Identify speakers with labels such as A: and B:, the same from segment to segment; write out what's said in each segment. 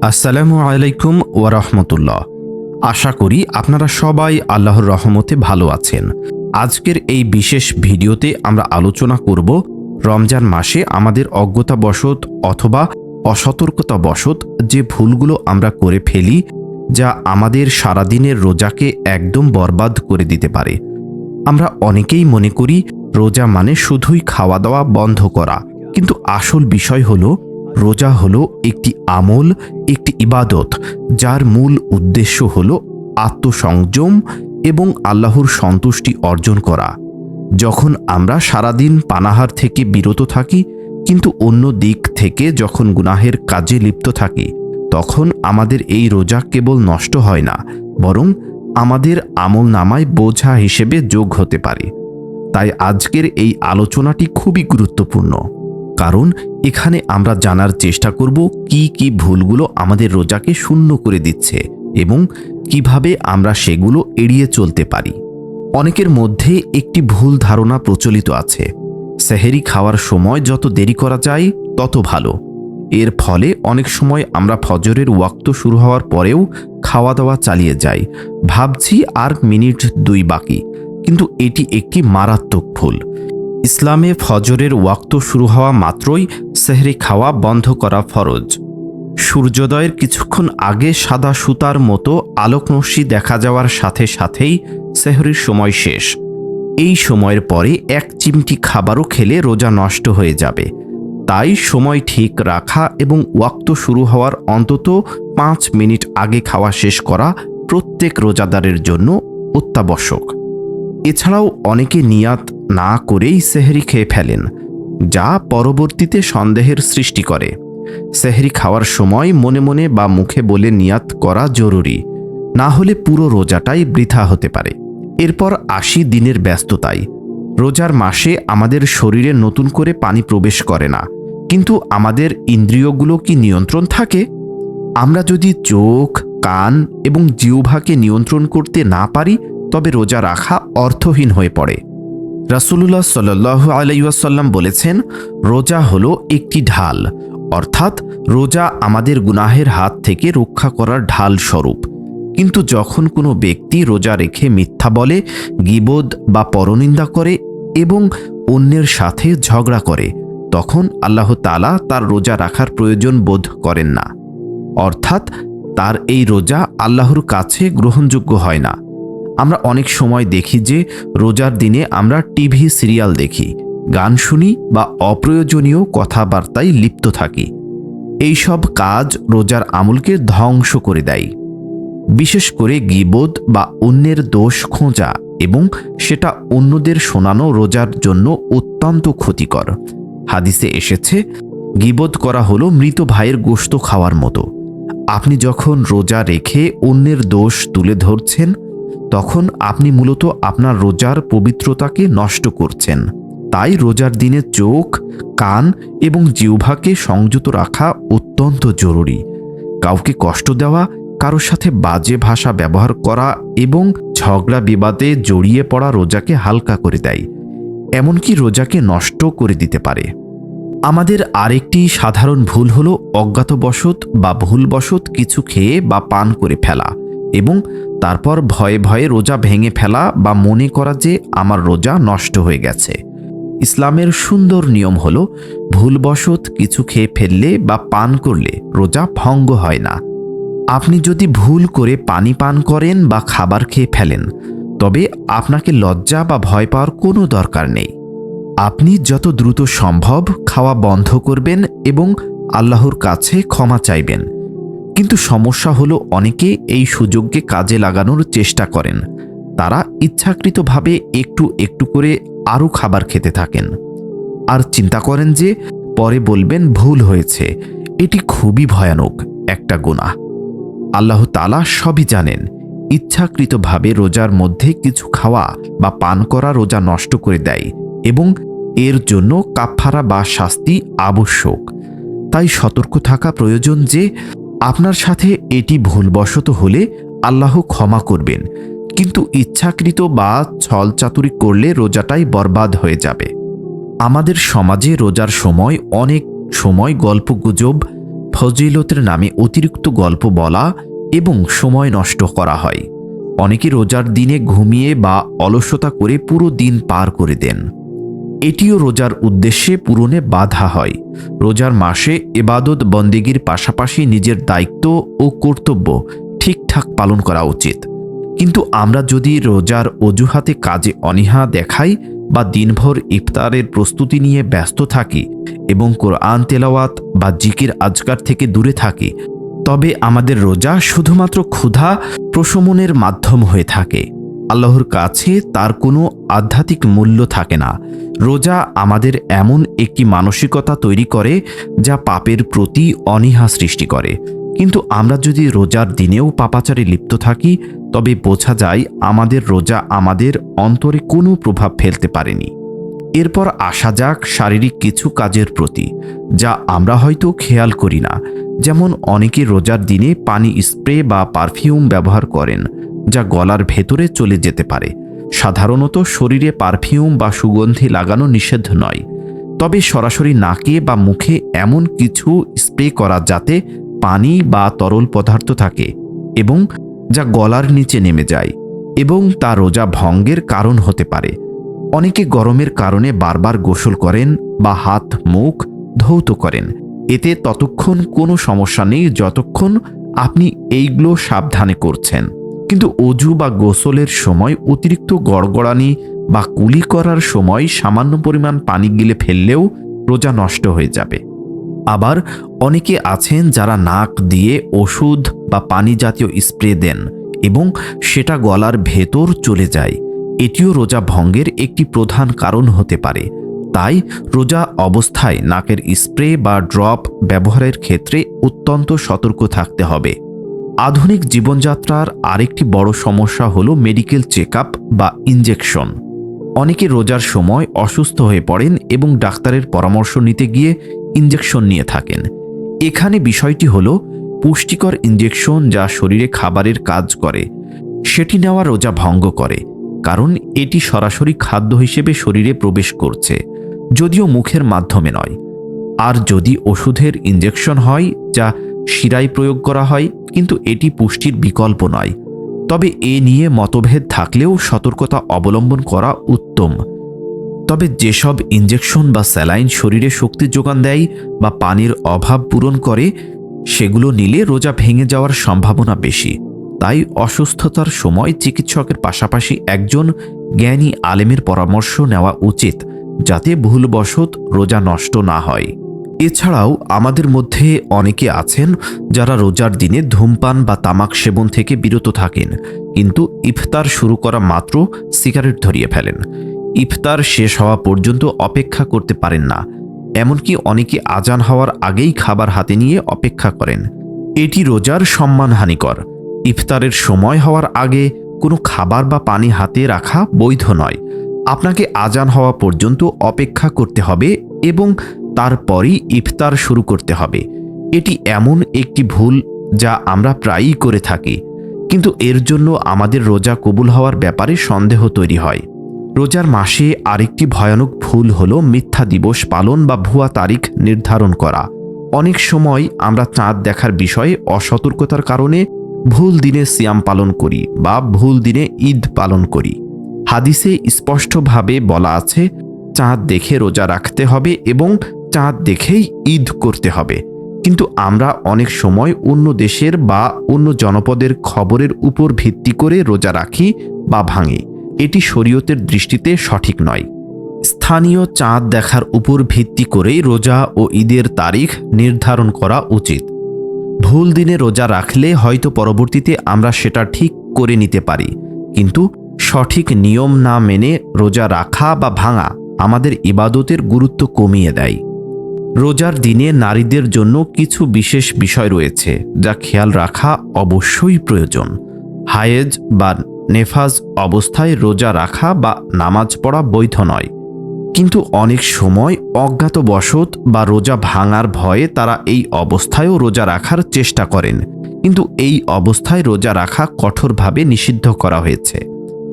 A: আসসালামু আলাইকুম ওয়া রাহমাতুল্লাহ। আশা করি আপনারা সবাই আল্লাহর রহমতে ভালো আছেন। আজকের এই বিশেষ ভিডিওতে আমরা আলোচনা করব রমজান মাসে আমাদের অজ্ঞতাবশত অথবা অসতর্কতাবশত যে ভুলগুলো আমরা করে ফেলি, যা আমাদের সারাদিনের রোজাকে একদম বরবাদ করে দিতে পারে। আমরা অনেকেই মনে করি রোজা মানে শুধুই খাওয়া দাওয়া বন্ধ করা, কিন্তু আসল বিষয় হলো রোজা হলো একটি আমল, একটি ইবাদত, যার মূল উদ্দেশ্য হলো আত্মসংযম এবং আল্লাহর সন্তুষ্টি অর্জন করা। যখন আমরা সারাদিন পানাহার থেকে বিরত থাকি কিন্তু অন্য দিক থেকে যখন গুনাহের কাজে লিপ্ত থাকি, তখন আমাদের এই রোজা কেবল নষ্ট হয় না, বরং আমাদের আমল নামায় বোঝা হিসেবে যোগ হতে পারে। তাই আজকের এই আলোচনাটি খুবই গুরুত্বপূর্ণ, কারণ এখানে আমরা জানার চেষ্টা করব কি কি ভুলগুলো আমাদের রোজাকে শূন্য করে দিচ্ছে এবং কিভাবে আমরা সেগুলো এড়িয়ে চলতে পারি। অনেকের মধ্যে একটি ভুল ধারণা প্রচলিত আছে, সেহরি খাওয়ার সময় যত দেরি করা যায় তত ভালো। এর ফলে অনেক সময় আমরা ফজরের ওয়াক্ত শুরু হওয়ার পরেও খাওয়া দাওয়া চালিয়ে যাই, ভাবছি আর মিনিট 2 বাকি, কিন্তু এটি একটি মারাত্মক ভুল। ইসলামে ফজরের ওয়াক্ত শুরু হওয়া মাত্রই সেহরি খাওয়া বন্ধ করা ফরজ। সূর্যোদয়ের কিছুক্ষণ আগে সাদা সুতার মতো আলোকরশ্মি দেখা যাওয়ার সাথে সাথেই সেহরির সময় শেষ। এই সময়ের পরে এক চিমটি খাবারও খেলে রোজা নষ্ট হয়ে যাবে। তাই সময় ঠিক রাখা এবং ওয়াক্ত শুরু হওয়ার অন্তত 5 মিনিট আগে খাওয়া শেষ করা প্রত্যেক রোজাদারের জন্য অত্যাবশ্যক। এছাড়াও অনেকে নিয়াত না করেই সেহরি খেয়ে ফেলেন, যা পরবর্তীতে সন্দেহের সৃষ্টি করে। সেহরি খাওয়ার সময় মনে মনে বা মুখে বলে নিয়াত করা জরুরি, না হলে পুরো রোজাটাই বৃথা হতে পারে। এরপর 80 দিনের ব্যস্ততায়। রোজার মাসে আমাদের শরীরে নতুন করে পানি প্রবেশ করে না, কিন্তু আমাদের ইন্দ্রিয়গুলো কি নিয়ন্ত্রণ থাকে? আমরা যদি চোখ, কান এবং জিহ্বাকে নিয়ন্ত্রণ করতে না পারি, তবে রোজা রাখা অর্থহীন হয়ে পড়ে। রাসূলুল্লাহ সাল্লাল্লাহু আলাইহি ওয়াসাল্লাম বলেছেন, রোজা হলো একটি ঢাল, অর্থাৎ রোজা আমাদের গুনাহের হাত থেকে রক্ষা করার ঢাল স্বরূপ। কিন্তু যখন কোনো ব্যক্তি রোজা রেখে মিথ্যা বলে, গীবত বা পরনিন্দা করে এবং অন্যের সাথে ঝগড়া করে, তখন আল্লাহ তাআলা তার রোজা রাখার প্রয়োজন বোধ করেন না, অর্থাৎ তার এই রোজা আল্লাহর কাছে গ্রহণযোগ্য হয় না। আমরা অনেক সময় দেখি যে রোজার দিনে আমরা টিভি সিরিয়াল দেখি, গান শুনি বা অপ্রয়োজনীয় কথাবার্তায় লিপ্ত থাকি। এই সব কাজ রোজার আমলকে ধ্বংস করে দেয়। বিশেষ করে গীবত বা অন্যের দোষ খোঁজা এবং সেটা অন্যদের শোনানো রোজার জন্য অত্যন্ত ক্ষতিকর। হাদিসে এসেছে, গীবত করা হলো মৃত ভাইয়ের গোশত খাওয়ার মতো। আপনি যখন রোজা রেখে অন্যের দোষ তুলে ধরছেন, তখন আপনি মূলত আপনার রোজার পবিত্রতাকে নষ্ট করছেন। তাই রোজার দিনে চোখ, কান এবং জিহ্বাকে সংযত রাখা অত্যন্ত জরুরি। কাউকে কষ্ট দেওয়া, কারোর সাথে বাজে ভাষা ব্যবহার করা এবং ঝগড়া বিবাদে জড়িয়ে পড়া রোজাকে হালকা করে দেয়, এমনকি রোজাকে নষ্ট করে দিতে পারে। আমাদের আরেকটি সাধারণ ভুল হলো অজ্ঞাতবশত বা ভুলবশত কিছু খেয়ে বা পান করে ফেলা এবং তারপর ভয়ে ভয়ে রোজা ভেঙে ফেলা বা মনে করা যে আমার রোজা নষ্ট হয়ে গেছে। ইসলামের সুন্দর নিয়ম হলো, ভুলবশত কিছু খেয়ে ফেললে বা পান করলে রোজা ভঙ্গ হয় না। আপনি যদি ভুল করে পানি পান করেন বা খাবার খেয়ে ফেলেন, তবে আপনাকে লজ্জা বা ভয় পাওয়ার কোনো দরকার নেই। আপনি যত দ্রুত সম্ভব খাওয়া বন্ধ করবেন এবং আল্লাহর কাছে ক্ষমা চাইবেন। কিন্তু সমস্যা হলো, অনেকে এই সুযোগকে কাজে লাগানোর চেষ্টা করেন। তারা ইচ্ছাকৃতভাবে একটু একটু করে আরও খাবার খেতে থাকেন আর চিন্তা করেন যে পরে বলবেন ভুল হয়েছে। এটি খুবই ভয়ানক একটা গুনাহ। আল্লাহ তাআলা সবই জানেন। ইচ্ছাকৃতভাবে রোজার মধ্যে কিছু খাওয়া বা পান করা রোজা নষ্ট করে দেয় এবং এর জন্য কাফারা বা শাস্তি আবশ্যক। তাই সতর্ক থাকা প্রয়োজন যে আপনার সাথে এটি ভুলবশত হলে আল্লাহ ক্ষমা করবেন, কিন্তু ইচ্ছাকৃত বা ছলচাতুরি করলে রোজাটাই বরবাদ হয়ে যাবে। আমাদের সমাজে রোজার সময় অনেক সময় গল্পগুজব, ফজিলতের নামে অতিরিক্ত গল্প বলা এবং সময় নষ্ট করা হয়। অনেকে রোজার দিনে ঘুমিয়ে বা অলসতা করে পুরো দিন পার করে দেন। এটিও রোজার উদ্দেশ্যে পূরণে বাধা হয়। রোজার মাসে ইবাদত বন্দেগীর পাশাপাশি নিজের দায়িত্ব ও কর্তব্য ঠিকঠাক পালন করা উচিত। কিন্তু আমরা যদি রোজার অজুহাতে কাজে অনীহা দেখাই বা দিনভর ইফতারের প্রস্তুতি নিয়ে ব্যস্ত থাকি এবং কোরআন তেলাওয়াত বা জিকির আজকার থেকে দূরে থাকি, তবে আমাদের রোজা শুধুমাত্র ক্ষুধা প্রশমনের মাধ্যম হয়ে থাকে। আল্লাহর কাছে তার কোনো আধ্যাত্মিক মূল্য থাকে না। রোজা আমাদের এমন একটি মানসিকতা তৈরি করে যা পাপের প্রতি অনীহা সৃষ্টি করে। কিন্তু আমরা যদি রোজার দিনেও পাপাচারে লিপ্ত থাকি, তবে বোঝা যায় আমাদের রোজা আমাদের অন্তরে কোনো প্রভাব ফেলতে পারেনি। এরপর আসা যাক শারীরিক কিছু কাজের প্রতি, যা আমরা হয়তো খেয়াল করি না। যেমন অনেকে রোজার দিনে পানি স্প্রে বা পারফিউম ব্যবহার করেন, যা গলার ভেতরে চলে যেতে পারে। সাধারণত শরীরে পারফিউম বা সুগন্ধি লাগানো নিষেধ নয়, তবে সরাসরি নাকে বা মুখে এমন কিছু স্প্রে করা যাতে পানি বা তরল পদার্থ থাকে এবং যা গলার নিচে নেমে যায় এবং তা রোজা ভঙ্গের কারণ হতে পারে। অনেকে গরমের কারণে বারবার গোসল করেন বা হাত মুখ ধৌত করেন। এতে ততক্ষণ কোনো সমস্যা নেই যতক্ষণ আপনি এইগুলো সাবধানে করছেন। কিন্তু অজু বা গোসলের সময় অতিরিক্ত গড়গড়ানি বা কুলি করার সময় সামান্য পরিমাণ পানি গিলে ফেললেও রোজা নষ্ট হয়ে যাবে। আবার অনেকে আছেন যারা নাক দিয়ে ওষুধ বা পানি জাতীয় স্প্রে দেন এবং সেটা গলার ভেতর চলে যায়। এটিও রোজা ভঙ্গের একটি প্রধান কারণ হতে পারে। তাই রোজা অবস্থায় নাকের স্প্রে বা ড্রপ ব্যবহারের ক্ষেত্রে অত্যন্ত সতর্ক থাকতে হবে। আধুনিক জীবনযাত্রার আরেকটি বড় সমস্যা হলো মেডিকেল চেকআপ বা ইনজেকশন। অনেকে রোজার সময় অসুস্থ হয়ে পড়েন এবং ডাক্তারের পরামর্শ নিতে গিয়ে ইনজেকশন নিয়ে থাকেন। এখানে বিষয়টি হলো পুষ্টিকর ইনজেকশন যা শরীরে খাবারের কাজ করে, সেটি নেওয়া রোজা ভঙ্গ করে, কারণ এটি সরাসরি খাদ্য হিসেবে শরীরে প্রবেশ করছে, যদিও মুখের মাধ্যমে নয়। আর যদি ওষুধের ইনজেকশন হয় যা শিরায় প্রয়োগ করা হয়, কিন্তু এটি পুষ্টির বিকল্প নয়, তবে এ নিয়ে মতভেদ থাকলেও সতর্কতা অবলম্বন করা উত্তম। তবে যেসব ইনজেকশন বা স্যালাইন শরীরে শক্তি যোগান দেয় বা পানির অভাব পূরণ করে, সেগুলো নিলে রোজা ভেঙে যাওয়ার সম্ভাবনা বেশি। তাই অসুস্থতার সময় চিকিৎসকের পাশাপাশি একজন জ্ঞানী আলেমের পরামর্শ নেওয়া উচিত, যাতে ভুলবশত রোজা নষ্ট না হয়। এছাড়াও আমাদের মধ্যে অনেকে আছেন যারা রোজার দিনে ধূমপান বা তামাক সেবন থেকে বিরত থাকেন, কিন্তু ইফতার শুরু করা মাত্র সিগারেট ধরিয়ে ফেলেন। ইফতার শেষ হওয়া পর্যন্ত অপেক্ষা করতে পারেন না। এমনকি অনেকে আজান হওয়ার আগেই খাবার হাতে নিয়ে অপেক্ষা করেন। এটি রোজার সম্মানহানিকর। ইফতারের সময় হওয়ার আগে কোনো খাবার বা পানি হাতে রাখা বৈধ নয়। আপনাকে আজান হওয়া পর্যন্ত অপেক্ষা করতে হবে এবং তারপরই ইফতার শুরু করতে হবে। এটি এমন একটি ভুল যা আমরা প্রায়ই করে থাকি, কিন্তু এর জন্য আমাদের রোজা কবুল হওয়ার ব্যাপারে সন্দেহ তৈরি হয়। রোজার মাসে আরেকটি ভয়ানক ভুল হলো মিথ্যা দিবস পালন বা ভুয়া তারিখ নির্ধারণ করা। অনেক সময় আমরা চাঁদ দেখার বিষয়ে অসতর্কতার কারণে ভুল দিনে সিয়াম পালন করি বা ভুল দিনে ঈদ পালন করি। হাদিসে স্পষ্টভাবে বলা আছে, চাঁদ দেখে রোজা রাখতে হবে এবং চাঁদ দেখেই ঈদ করতে হবে। কিন্তু আমরা অনেক সময় অন্য দেশের বা অন্য জনপদের খবরের উপর ভিত্তি করে রোজা রাখি বা ভাঙি। এটি শরীয়তের দৃষ্টিতে সঠিক নয়। স্থানীয় চাঁদ দেখার উপর ভিত্তি করেই রোজা ও ঈদের তারিখ নির্ধারণ করা উচিত। ভুল দিনে রোজা রাখলে হয়তো পরবর্তীতে আমরা সেটা ঠিক করে নিতে পারি, কিন্তু সঠিক নিয়ম না মেনে রোজা রাখা বা ভাঙা আমাদের ইবাদতের গুরুত্ব কমিয়ে দেয়। রোজার দিনে নারীদের জন্য কিছু বিশেষ বিষয় রয়েছে যা খেয়াল রাখা অবশ্যই প্রয়োজন। হায়েজ বা নেফাজ অবস্থায় রোজা রাখা বা নামাজ পড়া বৈধ নয়, কিন্তু অনেক সময় অজ্ঞাতবশত বা রোজা ভাঙার ভয়ে তারা এই অবস্থায়ও রোজা রাখার চেষ্টা করেন, কিন্তু এই অবস্থায় রোজা রাখা কঠোরভাবে নিষিদ্ধ করা হয়েছে।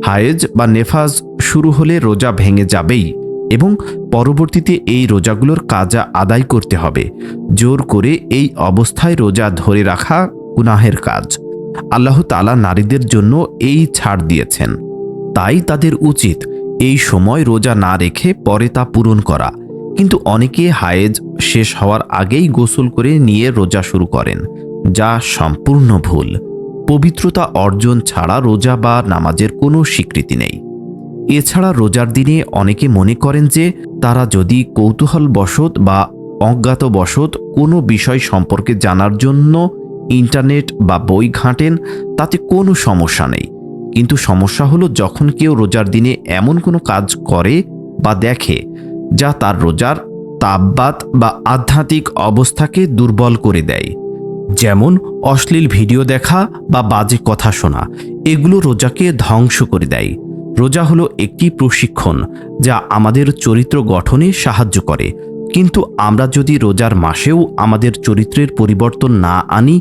A: হায়েজ বা নেফাজ শুরু হলে রোজা ভেঙে যাবেই, এবং পরবর্তীতে এই রোজাগুলোর কাজা আদায় করতে হবে। জোর করে এই অবস্থায় রোজা ধরে রাখা গুনাহের কাজ। আল্লাহ তাআলা নারীদের জন্য এই ছাড় দিয়েছেন, তাই তাদের উচিত এই সময় রোজা না রেখে পরে তা পূরণ করা। কিন্তু অনেকে হায়েজ শেষ হওয়ার আগেই গোসল করে নিয়ে রোজা শুরু করেন, যা সম্পূর্ণ ভুল। পবিত্রতা অর্জন ছাড়া রোজা বা নামাজের কোনো স্বীকৃতি নেই। এছাড়া রোজার দিনে অনেকে মনে করেন যে তারা যদি কৌতূহলবশত বা অজ্ঞাতবশত কোনো বিষয় সম্পর্কে জানার জন্য ইন্টারনেট বা বই ঘাঁটেন, তাতে কোনো সমস্যা নেই। কিন্তু সমস্যা হলো যখন কেউ রোজার দিনে এমন কোনো কাজ করে বা দেখে যা তার রোজার তাব্বাত বা আধ্যাত্মিক অবস্থাকে দুর্বল করে দেয়, যেমন অশ্লীল ভিডিও দেখা বা বাজে কথা শোনা। এগুলো রোজাকে ধ্বংস করে দেয়। রোজা হলো একটি প্রশিক্ষণ যা আমাদের চরিত্র গঠনে সাহায্য করে। কিন্তু আমরা যদি রোজার মাসেও আমাদের চরিত্রের পরিবর্তন না আনি,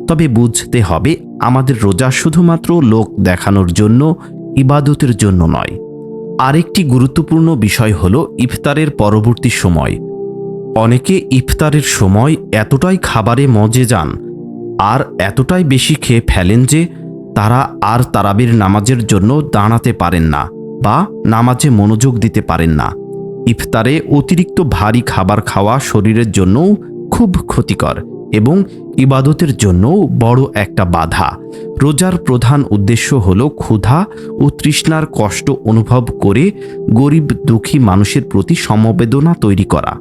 A: তবে বুঝতে হবে আমাদের রোজা শুধুমাত্র লোক দেখানোর জন্য, ইবাদতের জন্য নয়। আরেকটি গুরুত্বপূর্ণ বিষয় হলো ইফতারের পরবর্তী সময়। অনেকে ইফতারের সময় এতটাই খাবারে মজে যান আর এতটাই বেশি খেয়ে ফেলেন যে তারা আর তারাবির নামাজের জন্য দাঁড়াতে পারেন না বা নামাজে মনোযোগ দিতে পারেন না। ইফতারে অতিরিক্ত ভারী খাবার খাওয়া শরীরের জন্যও খুব ক্ষতিকর এবং ইবাদতের জন্যও বড় একটা বাধা। রোজার প্রধান উদ্দেশ্য হল ক্ষুধা ও তৃষ্ণার কষ্ট অনুভব করে গরিব দুঃখী মানুষের প্রতি সমবেদনা তৈরি করা।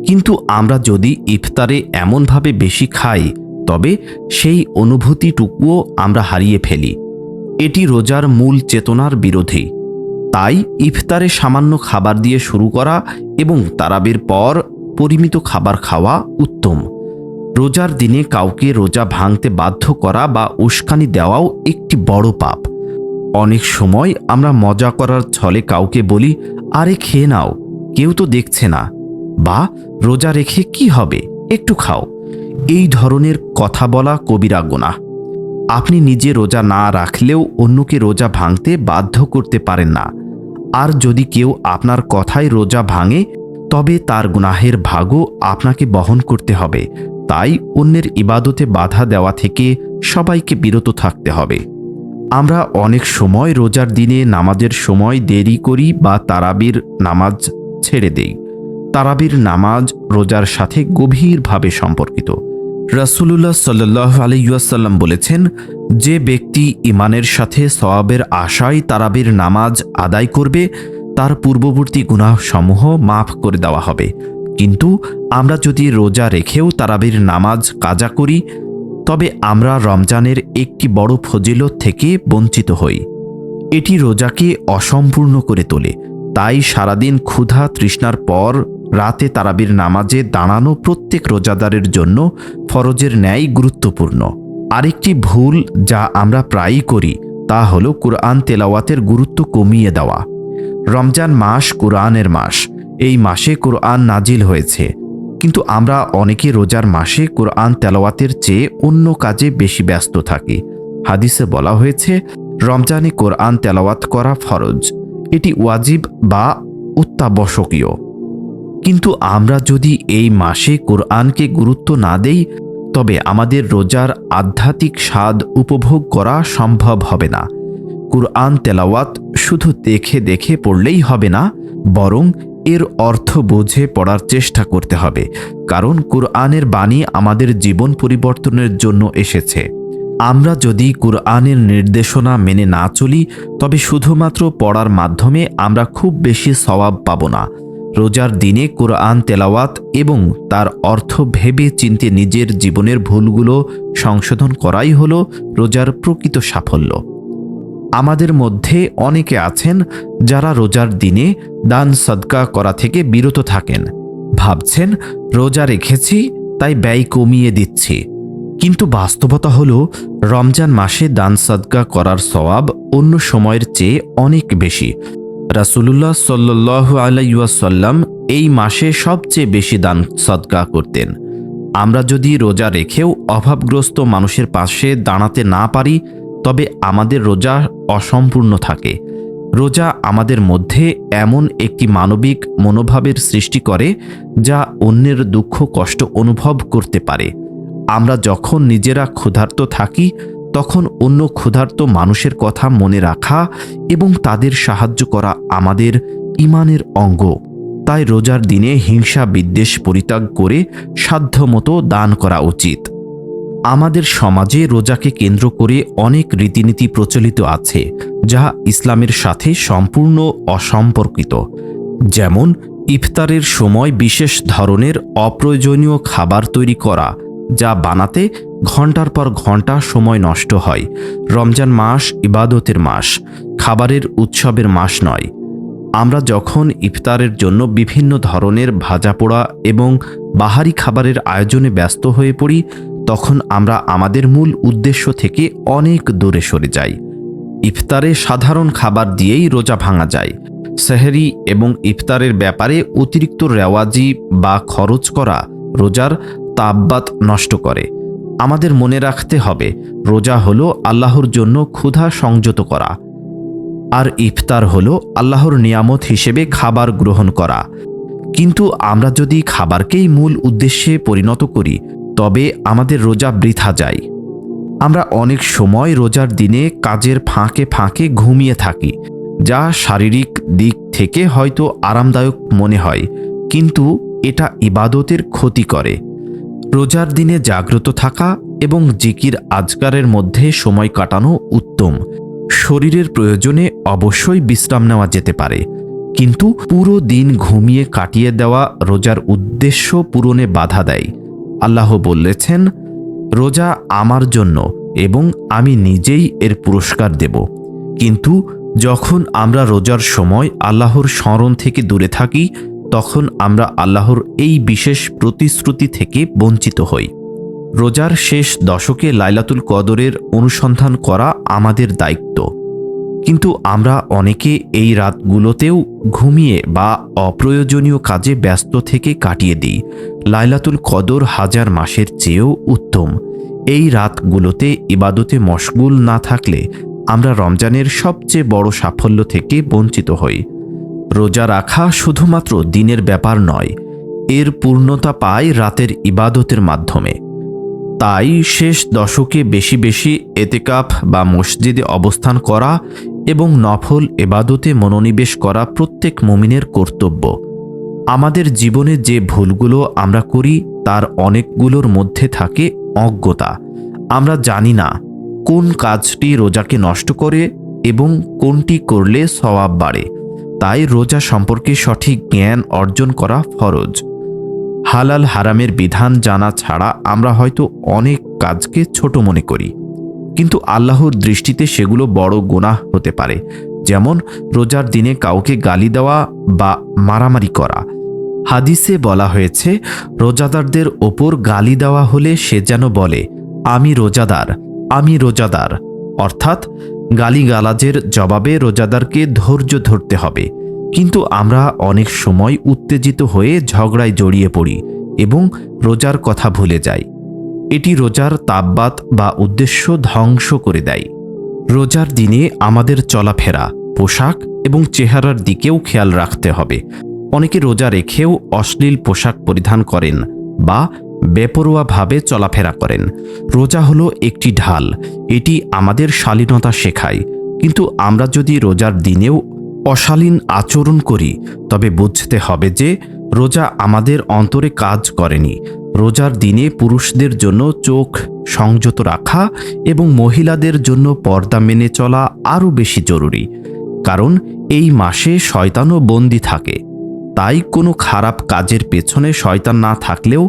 A: কিন্তু আমরা যদি ইফতারে এমনভাবে বেশি খাই, তবে সেই অনুভূতিটুকুও আমরা হারিয়ে ফেলি। এটি রোজার মূল চেতনার বিরোধী। তাই ইফতারে সামান্য খাবার দিয়ে শুরু করা এবং তারাবির পর পরিমিত খাবার খাওয়া উত্তম। রোজার দিনে কাউকে রোজা ভাঙতে বাধ্য করা বা উস্কানি দেওয়াও একটি বড় পাপ। অনেক সময় আমরা মজা করার ছলে কাউকে বলি, আরে খেয়ে নাও, কেউ তো দেখছে না, বা রোজা রেখে কি হবে, একটু খাও। এই ধরনের কথা বলা কবিরা গুনাহ। আপনি নিজে রোজা না রাখলেও অন্যকে রোজা ভাঙতে বাধ্য করতে পারেন না। আর যদি কেউ আপনার কথায় রোজা ভাঙে, তবে তার গুনাহের ভাগও আপনাকে বহন করতে হবে। তাই অন্যের ইবাদতে বাধা দেওয়া থেকে সবাইকে বিরত থাকতে হবে। আমরা অনেক সময় রোজার দিনে নামাজের সময় দেরি করি বা তারাবির নামাজ ছেড়ে দেই। তারাবির নামাজ রোজার সাথে গভীরভাবে সম্পর্কিত। রাসূলুল্লাহ সাল্লাল্লাহু আলাইহি ওয়াসাল্লাম বলেছেন, যে ব্যক্তি ঈমানের সাথে সওয়াবের আশায় তারাবির নামাজ আদায় করবে, তার পূর্ববর্তী গুনাহসমূহ মাফ করে দেওয়া হবে। কিন্তু আমরা যদি রোজা রেখেও তারাবির নামাজ কাজা করি, তবে আমরা রমজানের একটি বড় ফজিলত থেকে বঞ্চিত হই। এটি রোজাকে অসম্পূর্ণ করে তোলে। তাই সারাদিন ক্ষুধা তৃষ্ণার পর রাতে তারাবির নামাজে দাঁড়ানো প্রত্যেক রোজাদারের জন্য ফরজের ন্যায় গুরুত্বপূর্ণ। আরেকটি ভুল যা আমরা প্রায়ই করি তা হল কুরআন তেলাওয়াতের গুরুত্ব কমিয়ে দেওয়া। রমজান মাস কুরআনের মাস। এই মাসে কুরআন নাজিল হয়েছে, কিন্তু আমরা অনেকে রোজার মাসে কুরআন তেলাওয়াতের চেয়ে অন্য কাজে বেশি ব্যস্ত থাকি। হাদিসে বলা হয়েছে, রমজানে কুরআন তেলাওয়াত করা ফরজ, এটি ওয়াজিব বা অত্যাবশ্যকীয়। কিন্তু আমরা যদি এই মাসে কুরআনকে গুরুত্ব না দেই, তবে আমাদের রোজার আধ্যাত্মিক স্বাদ উপভোগ করা সম্ভব হবে না। কুরআন তেলাওয়াত শুধু দেখে দেখে পড়লেই হবে না, বরং এর অর্থ বুঝে পড়ার চেষ্টা করতে হবে। কারণ কুরআনের বাণী আমাদের জীবন পরিবর্তনের জন্য এসেছে। আমরা যদি কুরআনের নির্দেশনা মেনে না চলি, তবে শুধুমাত্র পড়ার মাধ্যমে আমরা খুব বেশি সওয়াব পাব না। রোজার দিনে কুরআন তেলাওয়াত এবং তার অর্থ ভেবে চিন্তে নিজের জীবনের ভুলগুলো সংশোধন করাই হলো রোজার প্রকৃত সাফল্য। আমাদের মধ্যে অনেকে আছেন যারা রোজার দিনে দান সদকা করা থেকে বিরত থাকেন। ভাবছেন রোজা রেখেছি তাই ব্যয় কমিয়ে দিচ্ছি। কিন্তু বাস্তবতা হলো রমজান মাসে দান সদকা করার সওয়াব অন্য সময়ের চেয়ে অনেক বেশি। রাসূলুল্লাহ সাল্লাল্লাহু আলাইহি ওয়াসাল্লাম এই মাসে সবচেয়ে বেশি দান সদকা করতেন। আমরা যদি রোজা রেখেও অভাবগ্রস্ত মানুষের পাশে দাঁড়াতে না পারি, তবে আমাদের রোজা অসম্পূর্ণ থাকে। রোজা আমাদের মধ্যে এমন একটি মানবিক মনোভাবের সৃষ্টি করে যা অন্যের দুঃখ কষ্ট অনুভব করতে পারে। আমরা যখন নিজেরা ক্ষুধার্ত থাকি তখন অন্য ক্ষুধার্ত মানুষের কথা মনে রাখা এবং তাদের সাহায্য করা আমাদের ঈমানের অঙ্গ। তাই রোজার দিনে হিংসা বিদ্বেষ পরিত্যাগ করে সাধ্যমতো দান করা উচিত। আমাদের সমাজে রোজাকে কেন্দ্র করে অনেক রীতিনীতি প্রচলিত আছে যা ইসলামের সাথে সম্পূর্ণ অসম্পর্কিত। যেমন ইফতারের সময় বিশেষ ধরনের অপ্রয়োজনীয় খাবার তৈরি করা, যা বানাতে ঘন্টার পর ঘন্টা সময় নষ্ট হয়। রমজান মাস ইবাদতের মাস, খাবারের উৎসবের মাস নয়। আমরা যখন ইফতারের জন্য বিভিন্ন ধরনের ভাজা পোড়া এবং বাহারি খাবারের আয়োজনে ব্যস্ত হয়ে পড়ি, তখন আমরা আমাদের মূল উদ্দেশ্য থেকে অনেক দূরে সরে যাই। ইফতারে সাধারণ খাবার দিয়েই রোজা ভাঙা যায়। সেহরি এবং ইফতারের ব্যাপারে অতিরিক্ত রেওয়াজি বা খরচ করা রোজার তাব্বাত নষ্ট করে। আমাদের মনে রাখতে হবে, রোজা হলো আল্লাহর জন্য ক্ষুধা সংযত করা, আর ইফতার হলো আল্লাহর নিয়ামত হিসেবে খাবার গ্রহণ করা। কিন্তু আমরা যদি খাবারকেই মূল উদ্দেশ্যে পরিণত করি তবে আমাদের রোজা বৃথা যায়। আমরা অনেক সময় রোজার দিনে কাজের ফাঁকে ফাঁকে ঘুমিয়ে থাকি, যা শারীরিক দিক থেকে হয়তো আরামদায়ক মনে হয়, কিন্তু এটা ইবাদতের ক্ষতি করে। রোজার দিনে জাগ্রত থাকা এবং জিকির আজকারের মধ্যে সময় কাটানো উত্তম। শরীরের প্রয়োজনে অবশ্যই বিশ্রাম নেওয়া যেতে পারে, কিন্তু পুরো দিন ঘুমিয়ে কাটিয়ে দেওয়া রোজার উদ্দেশ্য পূরণে বাধা দেয়। আল্লাহ বলেছেন, রোজা আমার জন্য এবং আমি নিজেই এর পুরস্কার দেব। কিন্তু যখন আমরা রোজার সময় আল্লাহর স্মরণ থেকে দূরে থাকি তখন আমরা আল্লাহর এই বিশেষ প্রতিশ্রুতি থেকে বঞ্চিত হই। রোজার শেষ দশকে লাইলাতুল কদরের অনুসন্ধান করা আমাদের দায়িত্ব, কিন্তু আমরা অনেকে এই রাতগুলোতেও ঘুমিয়ে বা অপ্রয়োজনীয় কাজে ব্যস্ত থেকে কাটিয়ে দিই। লাইলাতুল কদর হাজার মাসের চেয়েও উত্তম। এই রাতগুলোতে ইবাদতে মশগুল না থাকলে আমরা রমজানের সবচেয়ে বড় সাফল্য থেকে বঞ্চিত হই। রোজা রাখা শুধুমাত্র দিনের ব্যাপার নয়, এর পূর্ণতা পায় রাতের ইবাদতের মাধ্যমে। তাই শেষ দশকে বেশি বেশি এতেকাফ বা মসজিদে অবস্থান করা এবং নফল ইবাদতে মনোনিবেশ করা প্রত্যেক মুমিনের কর্তব্য। আমাদের জীবনে যে ভুলগুলো আমরা করি তার অনেকগুলোর মধ্যে থাকে অজ্ঞতা। আমরা জানি না কোন কাজটি রোজাকে নষ্ট করে এবং কোনটি করলে সওয়াব বাড়ে। তাই রোজা সম্পর্কে সঠিক জ্ঞান অর্জন করা ফরজ। হালাল হারামের বিধান জানা ছাড়া আমরা হয়তো অনেক কাজকে ছোট মনে করি, কিন্তু আল্লাহর দৃষ্টিতে সেগুলো বড় গুনাহ হতে পারে। যেমন রোজার দিনে কাউকে গালি দেওয়া বা মারামারি করা। হাদিসে বলা হয়েছে, রোজাদারদের ওপর গালি দেওয়া হলে সে যেন বলে, আমি রোজাদার, আমি রোজাদার। অর্থাৎ গালিগালাজের জবাবে রোজাদারকে ধৈর্য ধরতে হবে। কিন্তু আমরা অনেক সময় উত্তেজিত হয়ে ঝগড়ায় জড়িয়ে পড়ি এবং রোজার কথা ভুলে যাই। এটি রোজার তাব্বাত বা উদ্দেশ্য ধ্বংস করে দেয়। রোজার দিনে আমাদের চলাফেরা, পোশাক এবং চেহারার দিকেও খেয়াল রাখতে হবে। অনেকে রোজা রেখেও অশ্লীল পোশাক পরিধান করেন বা বেপরোয়াভাবে চলাফেরা করেন। রোজা হলো একটি ঢাল, এটি আমাদের শালীনতা শেখায়। কিন্তু আমরা যদি রোজার দিনেও অশালীন আচরণ করি তবে বুঝতে হবে যে রোজা আমাদের অন্তরে কাজ করেনি। রোজার দিনে পুরুষদের জন্য চোখ সংযত রাখা এবং মহিলাদের জন্য পর্দা মেনে চলা আরও বেশি জরুরি, কারণ এই মাসে শয়তানও বন্দী থাকে। তাই কোনো খারাপ কাজের পেছনে শয়তান না থাকলেও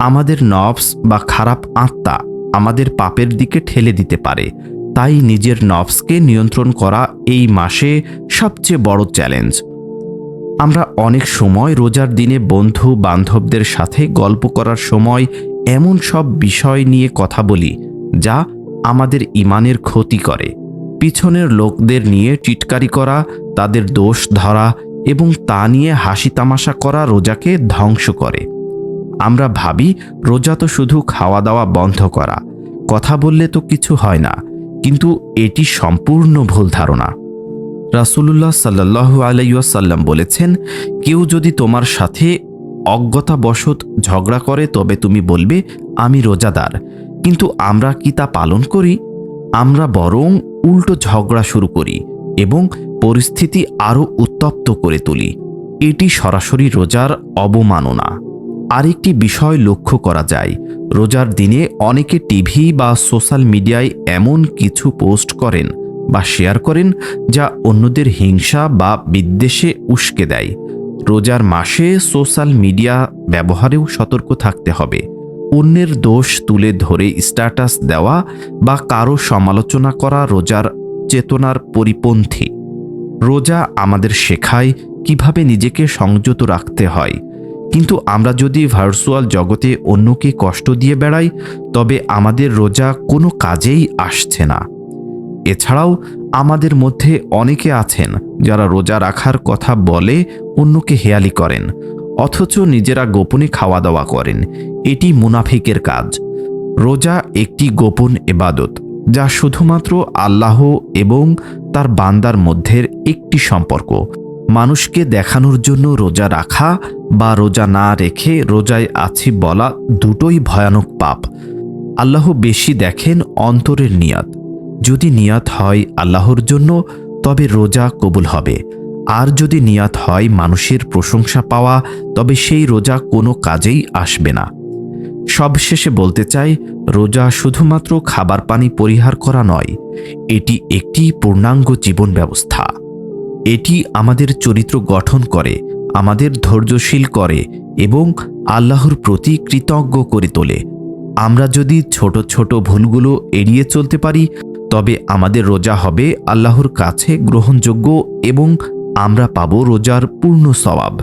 A: আমাদের নফস বা খারাপ আত্মা আমাদের পাপের দিকে ঠেলে দিতে পারে। তাই নিজের নফসকে নিয়ন্ত্রণ করা এই মাসে সবচেয়ে বড় চ্যালেঞ্জ। আমরা অনেক সময় রোজার দিনে বন্ধু বান্ধবদের সাথে গল্প করার সময় এমন সব বিষয় নিয়ে কথা বলি যা আমাদের ঈমানের ক্ষতি করে। পিছনের লোকদের নিয়ে টিটকারি করা, তাদের দোষ ধরা এবং তা নিয়ে হাসি তামাশা করা রোজাকে ধ্বংস করে। আমরা ভাবি রোজা তো শুধু খাওয়া দাওয়া বন্ধ করা, কথা বললে তো কিছু হয় না, কিন্তু এটি সম্পূর্ণ ভুল ধারণা। রাসূলুল্লাহ সাল্লাল্লাহু আলাইহি ওয়াসাল্লাম বলেছেন, কেউ যদি তোমার সাথে অজ্ঞতাবশত ঝগড়া করে তবে তুমি বলবে, আমি রোজাদার, কিন্তু আমরা কি তা পালন করি? আমরা বরং উল্টো ঝগড়া শুরু করি এবং পরিস্থিতি আরও উত্তপ্ত করে তুলি। এটি সরাসরি রোজার অবমাননা। আরেকটি বিষয় লক্ষ্য করা যায়, রোজার দিনে অনেকে টিভি বা সোশ্যাল মিডিয়ায় এমন কিছু পোস্ট করেন বা শেয়ার করেন যা অন্যদের হিংসা বা বিদ্বেষে উস্কে দেয়। রোজার মাসে সোশ্যাল মিডিয়া ব্যবহারেও সতর্ক থাকতে হবে। অন্যের দোষ তুলে ধরে স্ট্যাটাস দেওয়া বা কারো সমালোচনা করা রোজার চেতনার পরিপন্থী। রোজা আমাদের শেখায় কিভাবে নিজেকে সংযত রাখতে হয়, কিন্তু আমরা যদি ভার্চুয়াল জগতে অন্যকে কষ্ট দিয়ে বেড়াই তবে আমাদের রোজা কোনো কাজেই আসছে না। এছাড়াও আমাদের মধ্যে অনেকে আছেন যারা রোজা রাখার কথা বলে অন্যকে হেয়ালি করেন, অথচ নিজেরা গোপনে খাওয়া দাওয়া করেন। এটি মুনাফিকের কাজ। রোজা একটি গোপন ইবাদত, যা শুধুমাত্র আল্লাহ এবং তার বান্দার মধ্যে একটি সম্পর্ক। মানুষকে দেখানোর জন্য রোজা রাখা বা রোজা না রেখে রোজায় আছি বলা দুটোই ভয়ানক পাপ। আল্লাহ বেশি দেখেন অন্তরের নিয়াত। যদি নিয়াত হয় আল্লাহর জন্য তবে রোজা কবুল হবে, আর যদি নিয়াত হয় মানুষের প্রশংসা পাওয়া তবে সেই রোজা কোনো কাজেই আসবে না। সবশেষে বলতে চাই, রোজা শুধুমাত্র খাবার পানি পরিহার করা নয়, এটি একটি পূর্ণাঙ্গ জীবন ব্যবস্থা। এটি আমাদের চরিত্র গঠন করে, আমাদের ধৈর্যশীল করে এবং আল্লাহর প্রতি কৃতজ্ঞ করে তোলে। আমরা যদি ছোট ছোট ভুলগুলো এড়িয়ে চলতে পারি তবে আমাদের রোজা হবে আল্লাহর কাছে গ্রহণযোগ্য এবং আমরা পাব রোজার পূর্ণ সওয়াব।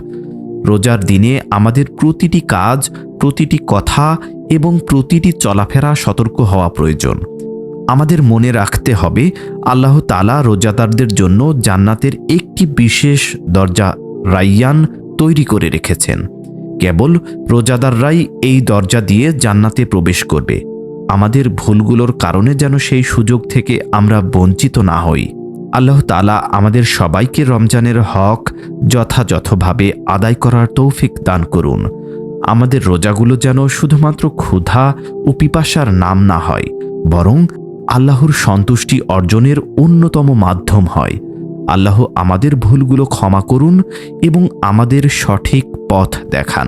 A: রোজার দিনে আমাদের প্রতিটি কাজ, প্রতিটি কথা এবং প্রতিটি চলাফেরা সতর্ক হওয়া প্রয়োজন। আমাদের মনে রাখতে হবে আল্লাহ তাআলা রোজাদারদের জন্য জান্নাতের একটি বিশেষ দরজা রাইয়ান তৈরি করে রেখেছেন। কেবল রোজাদাররাই এই দরজা দিয়ে জান্নাতে প্রবেশ করবে। আমাদের ভুলগুলোর কারণে যেন সেই সুযোগ থেকে আমরা বঞ্চিত না হই। আল্লাহ তাআলা আমাদের সবাইকে রমজানের হক যথাযথভাবে আদায় করার তৌফিক দান করুন। আমাদের রোজাগুলো যেন শুধুমাত্র ক্ষুধা ও পিপাসার নাম না হয়, বরং আল্লাহর সন্তুষ্টি অর্জনের অন্যতম মাধ্যম হয়। আল্লাহ আমাদের ভুলগুলো ক্ষমা করুন এবং আমাদের সঠিক পথ দেখান।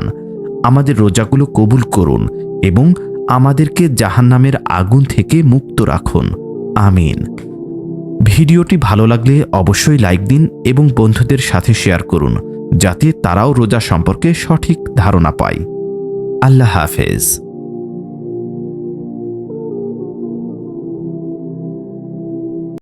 A: আমাদের রোজাগুলো কবুল করুন এবং আমাদেরকে জাহান্নামের আগুন থেকে মুক্ত রাখুন। আমিন। ভিডিওটি ভালো লাগলে অবশ্যই লাইক দিন এবং বন্ধুদের সাথে শেয়ার করুন, যাতে তারাও রোজা সম্পর্কে সঠিক ধারণা পায়। আল্লাহ হাফেজ।